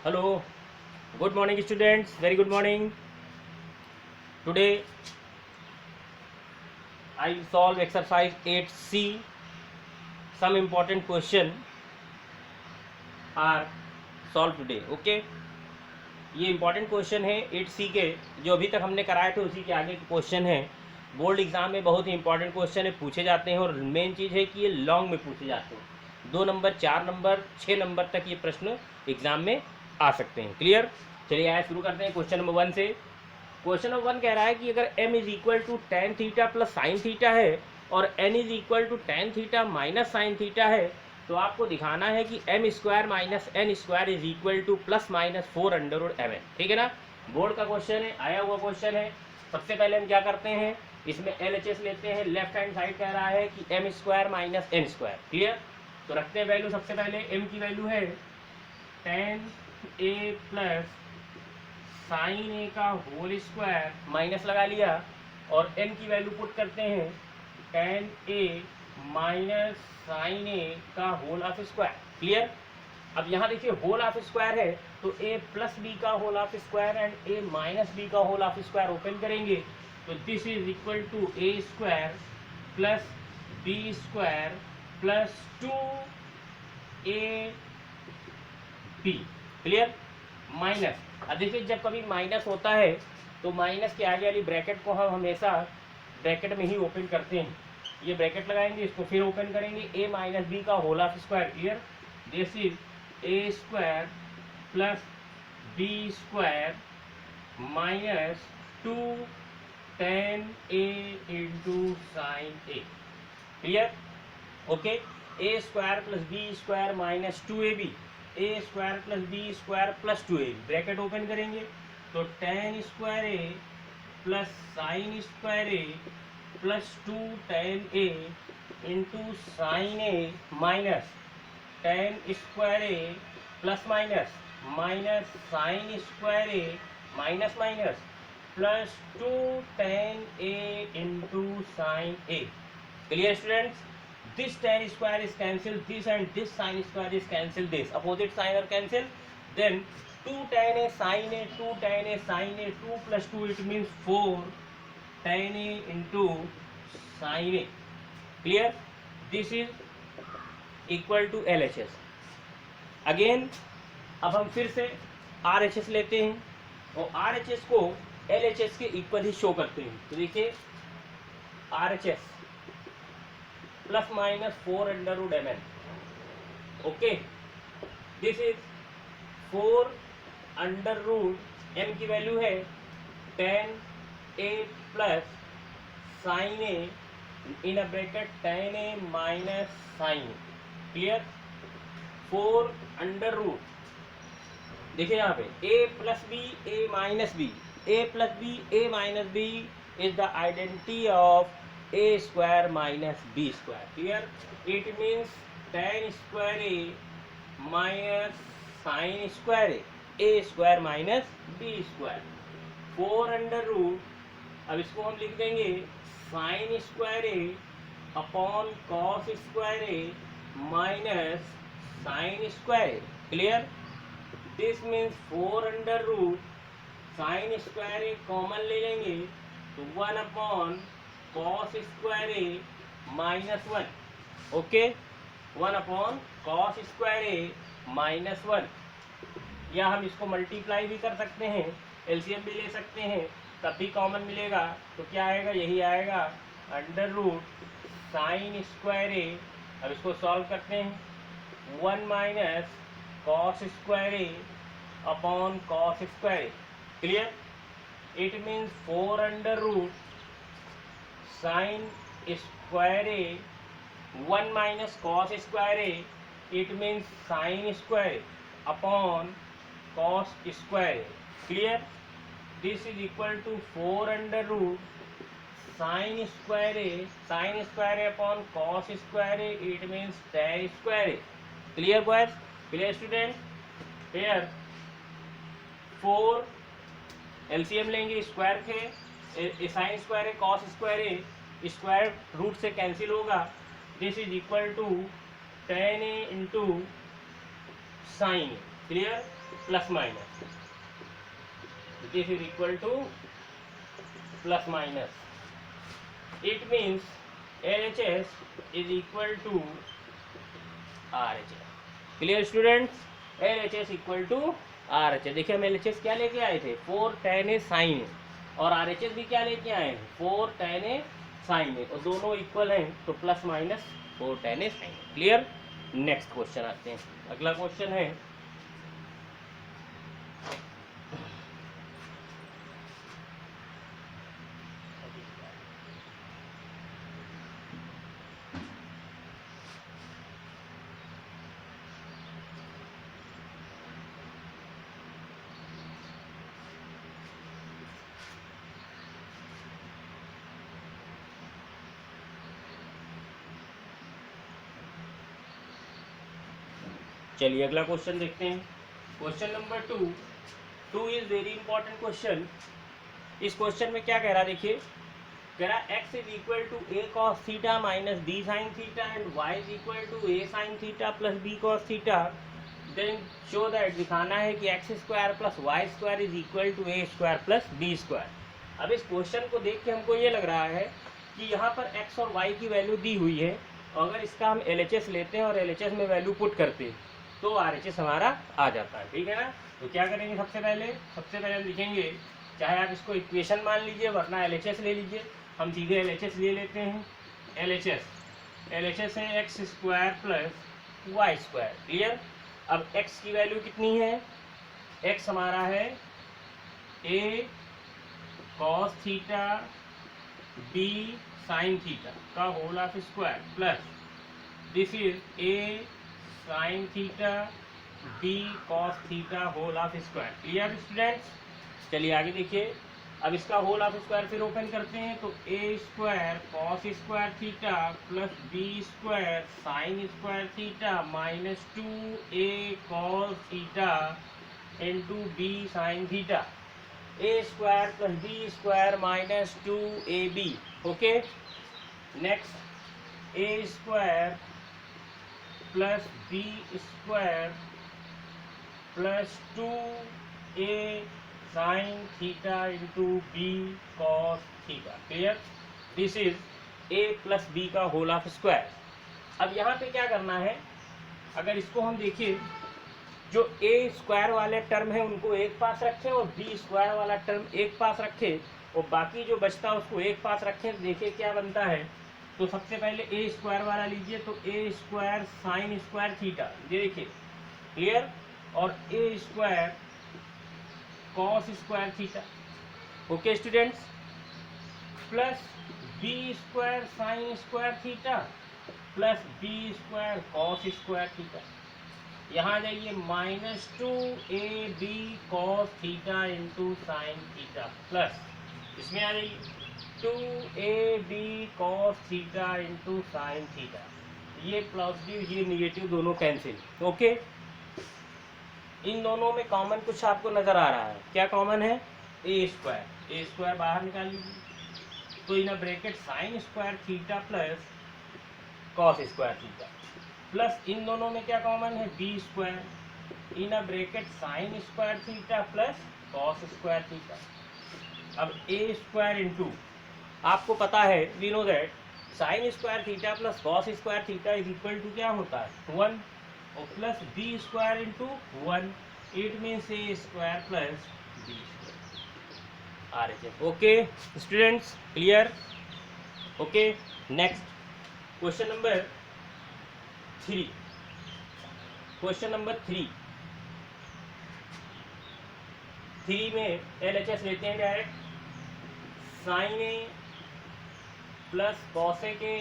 Hello, good morning students, very good morning. Today I will solve exercise 8C. Some important question are solved today. Okay, ये important question है 8C के, जो अभी तक हमने कराए थे उसी के आगे के क्वेश्चन है। बोर्ड एग्जाम में बहुत ही इंपॉर्टेंट क्वेश्चन है, पूछे जाते हैं और मेन चीज़ है कि ये लॉन्ग में पूछे जाते हैं। 2 नंबर, 4 नंबर, 6 नंबर तक ये प्रश्न एग्जाम में आ सकते हैं। क्लियर? चलिए आया शुरू करते हैं क्वेश्चन नंबर 1 से। क्वेश्चन नंबर 1 कह रहा है कि अगर m is equal to tan theta plus sine theta है और n is equal to tan theta minus sine theta है, तो आपको दिखाना है कि m square minus n square is equal to plus minus 4 under root mn। ठीक है ना, बोर्ड का क्वेश्चन है, आया हुआ क्वेश्चन है। सबसे पहले हम क्या करते हैं, इसमें LHS लेते हैं। लेफ्ट हैंड साइड कह रहा है कि m square minus n square. Clear? तो रखते हैं वैल्यू। सबसे पहले m की वैल्यू है टेन ए प्लस साइन ए का होल स्क्वायर, माइनस लगा लिया, और n की वैल्यू पुट करते हैं टेन ए माइनस साइन ए का होल ऑफ स्क्वायर। क्लियर? अब यहाँ देखिए होल ऑफ स्क्वायर है तो a प्लस बी का whole of square and a minus B का होल ऑफ स्क्वायर ओपन करेंगे तो this is equal to a square plus B square plus 2ab। Clear? Minus, अब देखिए जब कभी माइनस होता है तो माइनस के आगे वाली ब्रैकेट को हम हमेशा ब्रैकेट में ही ओपन करते हैं। ये ब्रैकेट लगाएंगे, इसको फिर ओपन करेंगे, a माइनस बी का whole of square. Clear? This is a square plus B square minus 2 tan A into sine A. Clear? Okay, a square plus B square minus 2ab, A square plus B square plus 2ab, bracket open करेंगे तो tan square A plus sine square A plus 2 tan A into sine A minus tan square A plus minus minus sine square A minus minus plus 2 tan A into sine A. Clear students? This tan square is cancelled, this and this sin square is cancelled, this opposite sign are cancelled, then 2 tan a sin a, 2 tan a sin a, 2 plus 2 it means 4 tan a into sin a. Clear? This is equal to LHS. Again अब हम फिर से RHS लेते हैं और RHS को LHS के equal ही show करते हैं। तो देखिए RHS plus minus 4 under root mn। Okay, this is 4 under root m की वैल्यू है tan a plus sine a in a bracket tan a minus sine. Clear? 4 under root, देखिए यहाँ पे a plus b a minus B, A plus b a minus b is the identity of a square minus b square. Here it means tan square a minus sin square a square minus b square, 4 under root, अब इसको हम लिख देंगे sin square a upon cos square a minus sin square a। Clear? This means 4 under root sin square a common ले लेंगे तो 1 upon cos square A minus 1। Okay, 1 upon cos square A minus 1, या हम इसको multiply भी कर सकते हैं, एलसीएम भी ले सकते हैं, तब भी कॉमन मिलेगा तो क्या आएगा, यही आएगा under root sine square a. अब इसको सॉल्व करते हैं, 1 minus cos square a upon cos square A. Clear? It means 4 under root sine square a 1 minus cos square a, it means sine square upon cos square A. Clear? This is equal to 4 under root sine square a upon cos square a, it means tan square A. Clear boys? Clear student? Here 4 LCM लेंगे square के, sine square है cos square है, square root से cancel होगा, this is equal to tan A into sine. Clear? Plus minus, this is equal to plus minus, it means LHS is equal to RHS. Clear students, LHS equal to RHS. देखिए हम LHS क्या लेके आए थे, 4 tan A sin A, और RHS भी क्या लेके आए हैं, 4 tan A sin A, और दोनों इक्वल हैं तो plus minus 4 tan A sin A. Clear. Next question आते हैं. अगला क्वेश्चन है चलिए अगला क्वेश्चन देखते हैं. Question number 2 is very important question. इस क्वेश्चन में क्या कह रहा है, देखिए कह रहा x is equal to a cos theta minus b sin theta and y is equal to a sin theta plus b cos theta. Then show that, दिखाना है कि x square plus Y square is equal to a square plus b square. अब इस question को देख के हमको ये लग रहा है कि यहाँ पर x और y की वैल्यू दी हुई है, अगर इसका हम LHS लेते हैं और LHS में वैल्यू पुट करते हैं तो RHS हमारा आ जाता है. ठीक है ना. तो क्या करेंगे, सबसे पहले हम लिखेंगे, चाहे आप इसको इक्वेशन मान लीजिए वरना LHS ले लीजिए. हम सीधे LHS ले लेते हैं. LHS है X square plus Y square. Clear. अब x की वैल्यू कितनी है, x हमारा है a cos theta b sin theta का whole of square plus this is a sin theta b cos theta whole of square. Clear students. चलिए आगे देखिए. अब इसका होल ऑफ स्क्वायर फिर ओपन करते हैं तो a square cos square theta plus b square sin square theta minus 2a cos theta into b sin theta, a square plus b square minus 2ab. Okay. Next a square plus b square plus 2a sine theta into b cos theta. Clear. This is a plus b का whole of square. अब यहाँ पे क्या करना है, अगर इसको हम देखिए, जो a स्क्वायर वाले टर्म है उनको एक पास रखें और b स्क्वायर वाला टर्म एक पास रखें और बाकी जो बचता है उसको एक पास रखें. देखिए क्या बनता है. तो सबसे पहले a स्क्वायर वाला लीजिए तो a square sine square theta, ये देखिए. क्लियर. और a square cos square theta. Okay students. Plus b square sine square theta plus b square cos square theta. यहाँ जाइए minus 2ab cos theta into sine theta plus इसमें आ जाइए 2ab cos theta into sine theta. ये positive ये negative दोनों cancel. Okay. इन दोनों में common कुछ आपको नजर आ रहा है. क्या कॉमन है, a स्क्वायर बाहर निकाल लीजिए तो in bracket sine square theta plus cos square theta plus इन दोनों में क्या कॉमन है, b square in bracket sine square theta plus cos square theta. अब a स्क्वायर इंटू, आपको पता है we know that sine square theta plus cos square theta is equal to क्या होता है 1 और plus b square into 1, it means a square plus b square RHS. Okay students. Clear. Okay. Next question number 3. Question number 3 में LHS लेते हैं direct. Sine a plus cos a के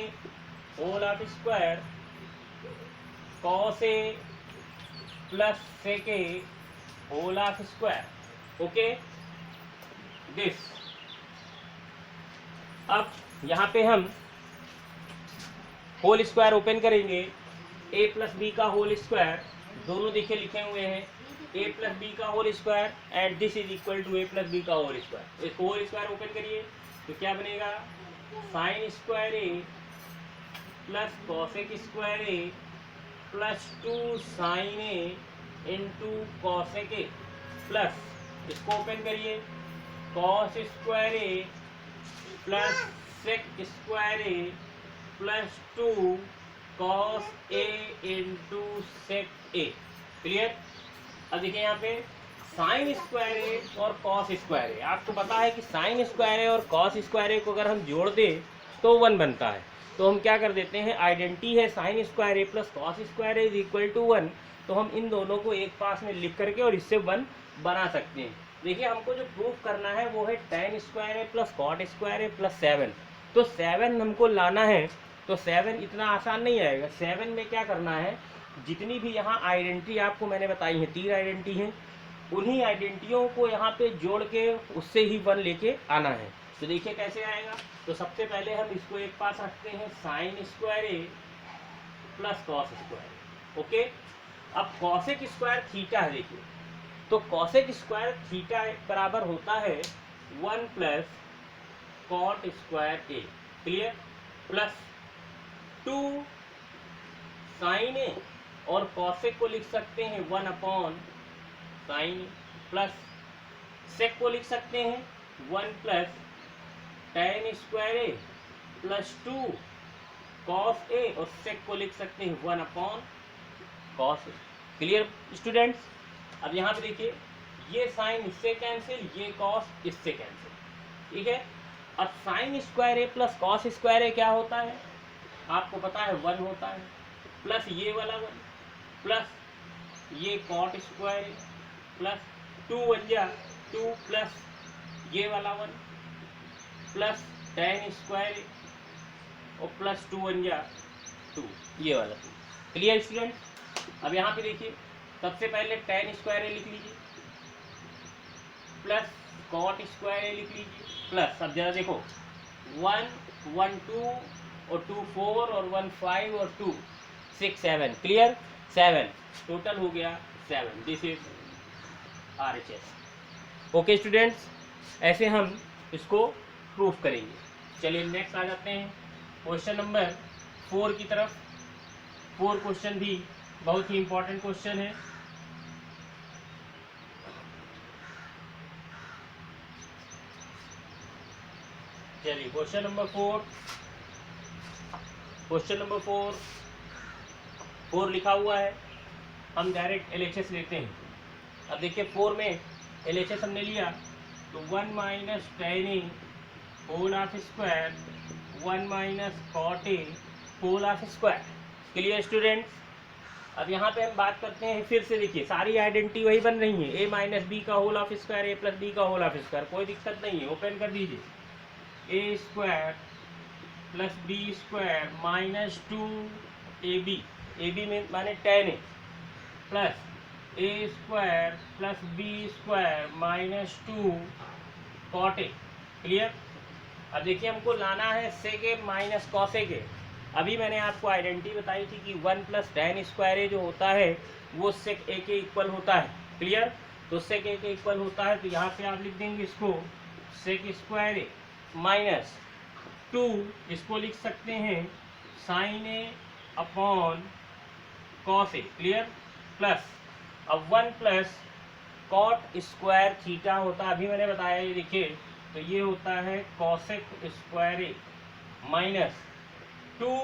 whole of square cos A plus से के whole of square. Okay. This. अब यहाँ पे हम होल स्क्वायर ओपन करेंगे. a प्लस बी का होल स्क्वायर, दोनों देखिए लिखे हुए हैं a प्लस बी का whole square and this is equal to a plus B का होल स्क्वायर. इसको होल स्क्वायर ओपन करिए तो क्या बनेगा, sine square a plus cosec square a plus 2 sine a into cosec A plus, इसको open करिए, cos square A plus sec square A plus 2 cos A into sec A. Clear. अब देखिए यहाँ पे साइन स्क्वायर ए और cos square ए, आपको पता है कि साइन स्क्वायर ए और कॉस स्क्वायर ए को अगर हम जोड़ दें तो 1 बनता है। तो हम क्या कर देते हैं, आइडेंटिटी है sine square A plus cos square A is equal to 1, तो हम इन दोनों को एक पास में लिख करके और इससे 1 बना सकते हैं। देखिए हमको जो प्रूफ करना है वो है tan square A plus cot square A plus 7, तो 7 हमको लाना है। तो 7 इतना आसान नहीं आएगा। 7 में क्या करना है, जितनी भी यहाँ आइडेंटिटी आपको मैंने बताई है, 3 आइडेंटिटी हैं, उन्हीं आइडेंटिटियों को यहाँ पे जोड़ के उससे ही 1 लेके आना है। तो देखिए कैसे आएगा। तो सबसे पहले हम इसको एक पास रखते हैं, sign square A plus cos square. Okay, अब कॉसेक स्क्वायर थीटा है, देखिए तो कॉसेक स्क्वायर थीटा बराबर होता है 1 प्लस कॉट स्क्वायर ए। क्लियर। प्लस 2 साइन ए और कॉसेक को लिख सकते हैं 1 अपॉन साइन, प्लस सेक को लिख सकते हैं 1 plus tan square A plus 2 cos A और सेक को लिख सकते हैं 1 upon cos A. Clear students. अब यहाँ पे देखिए ये साइन इससे कैंसिल, ये कॉस इससे कैंसिल। ठीक है। अब sine square A plus cos square A क्या होता है, आपको पता है 1 होता है, प्लस ये वाला 1 प्लस ये कॉट स्क्वायर ए प्लस 2 1 जा 2 प्लस ये वाला 1 प्लस tan स्क्वायर ए और प्लस 2 1 जा 2 ये वाला 2। Clear student. अब यहाँ पे देखिए सबसे पहले tan स्क्वायर ए लिख लीजिए प्लस कॉट स्क्वायर ए लिख लीजिए प्लस, अब जरा देखो 1 1 2 और 2 4 और 1 5 और 2 6 7। क्लियर। 7 टोटल हो गया 7। This is RHS। Okay students, ऐसे हम इसको प्रूफ करेंगे। चलिए नेक्स्ट आ जाते हैं क्वेश्चन नंबर 4 की तरफ। 4 क्वेश्चन भी बहुत ही इंपॉर्टेंट क्वेश्चन है। चलिए क्वेश्चन नंबर 4, क्वेश्चन नंबर 4 लिखा हुआ है, हम डायरेक्ट LHS लेते हैं। अब देखिए 4 में LHS हमने लिया तो 1 minus tan A whole of square 1 minus cot A whole of square. Clear students. अब यहाँ पे हम बात करते हैं फिर से, देखिए सारी आइडेंटिटी वही बन रही है, a माइनस बी का whole of square A plus B का होल ऑफ स्क्वायर, कोई दिक्कत नहीं है। ओपन कर दीजिए, A square plus B square minus 2ab, ab में माने tan A plus A square plus B square minus 2 cot A. Clear. अब देखिए हमको लाना है सेक ए माइनस कॉसेक ए। अभी मैंने आपको आइडेंटिटी बताई थी कि 1 प्लस tan स्क्वायर ए जो होता है वो सेक ए के इक्वल होता है। क्लियर। तो सेक ए के इक्वल होता है, तो यहाँ पे आप लिख देंगे इसको सेक स्क्वायर ए माइनस 2, इसको लिख सकते हैं sign A upon cos A. Clear. Plus अब 1 प्लस कॉट स्क्वायर थीटा होता है, अभी मैंने बताया, ये देखिए तो ये होता है cosec square A minus 2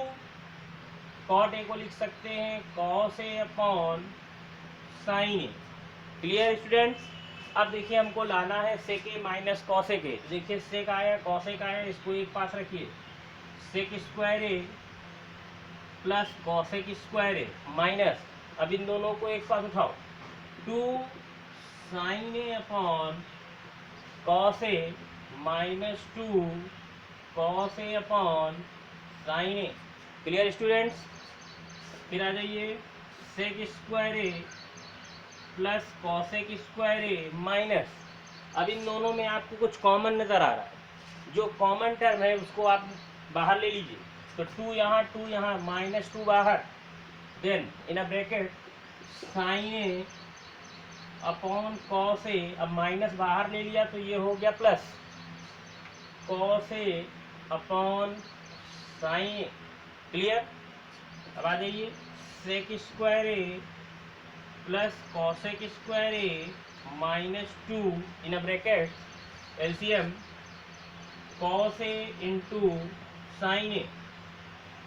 cot A को लिख सकते हैं cos A upon sine A. Clear students. अब देखिए हमको लाना है सेक ए माइनस कॉसेक ए। देखिए सेक आया कॉसेक आया, इसको एक पास रखिए, sec square A plus cosec square A minus, अब इन दोनों को एक पास उठाओ, 2 sine A upon cos A minus 2 cos A upon sine A. Clear students. फिर आ जाइए sec square A plus cosec square A minus, अब इन दोनों में आपको कुछ कॉमन नज़र आ रहा है, जो कॉमन टर्म है उसको आप बाहर ले लीजिए। तो 2 यहाँ माइनस 2 बाहर, then in a bracket sine A upon cos A, अब माइनस बाहर ले लिया तो ये हो गया plus cos A upon sine A. Clear. अब आ जाइए sec square A plus cosec square A minus 2 in a bracket LCM cos A into sine A.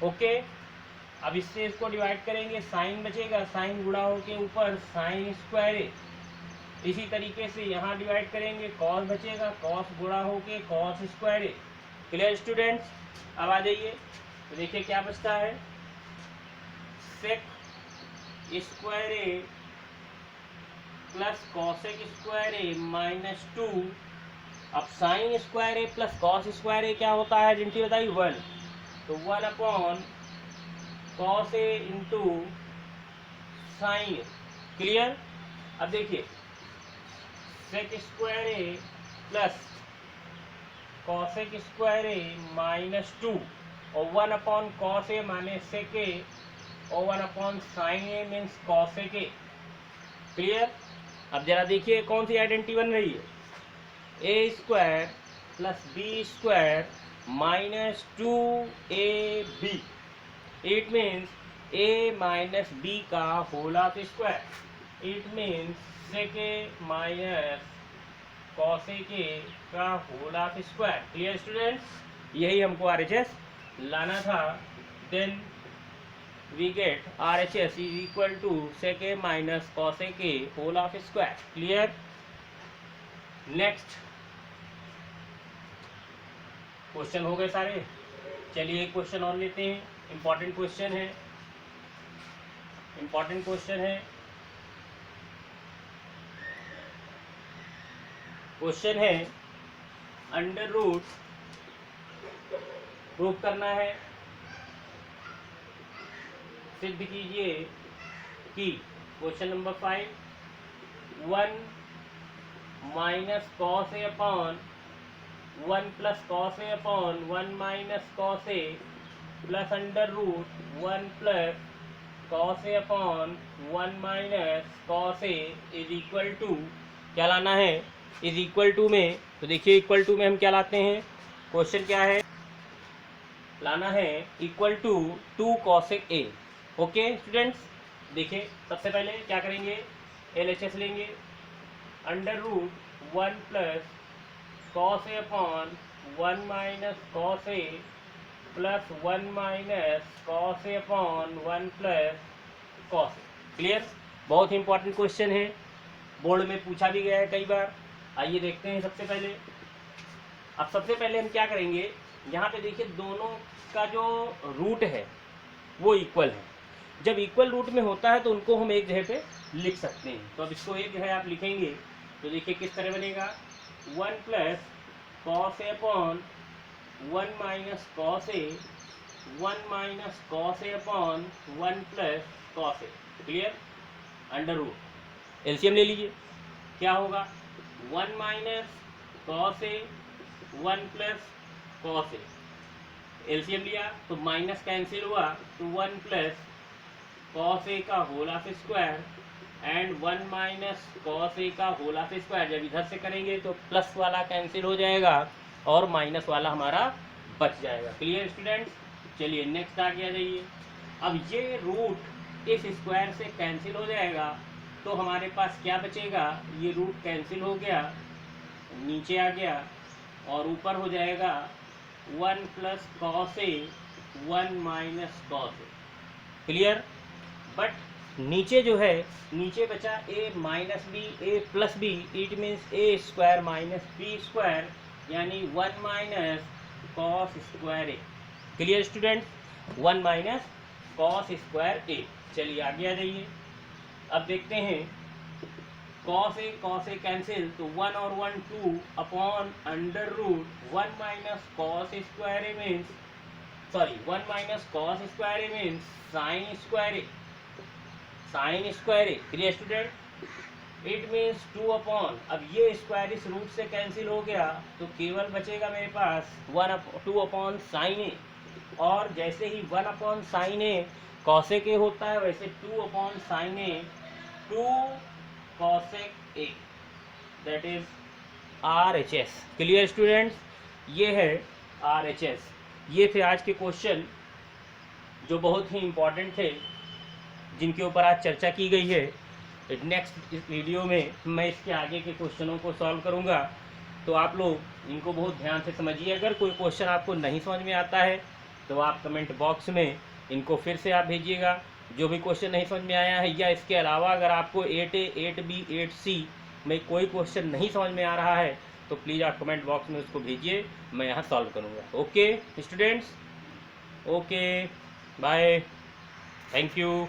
Okay, अब इससे इसको डिवाइड करेंगे, साइन बचेगा, साइन गुणा होके ऊपर साइन स्क्वायर ए। इसी तरीके से यहाँ डिवाइड करेंगे, कॉस बचेगा, कॉस गुणा होके कॉस स्क्वायर ए। Clear students? अब आ जाइए तो देखिए क्या बचता है, sec square A plus cosec square A minus 2। अब sine square A plus cos square A क्या होता है जिनकी बताइए, 1, तो 1 upon cos A into sine A. Clear? अब देखिए sec square A plus cosec square A minus 2 और 1 अपॉन कॉस ए माने सेक ए और 1 upon sine A means cosec A. Clear? अब जरा देखिए कौन सी आइडेंटिटी बन रही है, A square plus B square minus 2ab। It means A minus B का whole of square. It means sec A minus cosec A का whole of square. Clear students? यही हमको आरएचएस लाना था। Then we get RHS is equal to sec a minus cosec a whole of square. Clear? Next question हो गए सारे। चलिए एक क्वेश्चन और लेते हैं, इंपॉर्टेंट क्वेश्चन है, इंपॉर्टेंट क्वेश्चन है। क्वेश्चन है अंडर रूट प्रूफ करना है। सिद्ध कीजिए कि question number 5, 1 minus cos A upon 1 plus cos A upon 1 minus cos A plus under root 1 plus cos A upon 1 minus cos A is equal to क्या लाना है, इज इक्वल टू में। तो देखिए इक्वल टू में हम क्या लाते हैं, क्वेश्चन क्या है, लाना है equal to 2 cosec A. Okay students, देखिए सबसे पहले क्या करेंगे, LHS लेंगे, under root 1 plus cos A upon 1 minus cos A plus 1 minus cos A upon 1 plus cos A. Clear? बहुत इंपॉर्टेंट क्वेश्चन है, बोर्ड में पूछा भी गया है कई बार। आइए देखते हैं सबसे पहले। अब सबसे पहले हम क्या करेंगे, यहाँ पे देखिए दोनों का जो रूट है वो इक्वल है। जब इक्वल रूट में होता है तो उनको हम एक जगह पे लिख सकते हैं। तो अब इसको एक जगह आप लिखेंगे तो देखिए किस तरह बनेगा, 1 plus cos A upon 1 minus cos A 1 minus cos A upon 1 plus cos A. Clear? Under root LCM ले लीजिए, क्या होगा, 1 minus cos A 1 plus cos A. LCM लिया तो माइनस कैंसिल हुआ तो 1 प्लस कॉस ए का whole of square and 1 minus cos A का होल ऑफ स्क्वायर। जब इधर से करेंगे तो प्लस वाला कैंसिल हो जाएगा और माइनस वाला हमारा बच जाएगा। Clear students? चलिए नेक्स्ट आ गया जाइए। अब ये रूट इस स्क्वायर से कैंसिल हो जाएगा तो हमारे पास क्या बचेगा, ये रूट कैंसिल हो गया, नीचे आ गया और ऊपर हो जाएगा 1 plus cos A 1 minus cos A. Clear? But नीचे जो है, नीचे बचा A minus B A plus B, it means A square minus B square यानी 1 minus cos square A. Clear student? 1 minus cos square A. चलिए आगे आ जाइए। अब देखते हैं कॉस ए कैंसिल तो 1 और 1 2 upon under root 1 minus cos square A means 1 minus cos square A means sine square A, sine square A. Clear student? It means 2 upon, अब ये स्क्वायर इस रूट से कैंसिल हो गया तो केवल बचेगा मेरे पास 2 अपॉन साइन ए। और जैसे ही 1 अपॉन साइन ए कॉसेक ए होता है वैसे 2 upon sine A 2 cosec A, that is RHS। Clear students? ये है RHS। ये थे आज के क्वेश्चन जो बहुत ही इम्पोर्टेंट थे, जिनके ऊपर आज चर्चा की गई है। नेक्स्ट इस वीडियो में मैं इसके आगे के क्वेश्चनों को सॉल्व करूँगा, तो आप लोग इनको बहुत ध्यान से समझिए। अगर कोई क्वेश्चन आपको नहीं समझ में आता है तो आप कमेंट बॉक्स में इनको फिर से आप भेजिएगा, जो भी क्वेश्चन नहीं समझ में आया है, या इसके अलावा अगर आपको 8A 8B 8C में कोई क्वेश्चन नहीं समझ में आ रहा है तो प्लीज़ आप कमेंट बॉक्स में उसको भेजिए, मैं यहाँ सॉल्व करूँगा। Okay students, okay bye, thank you.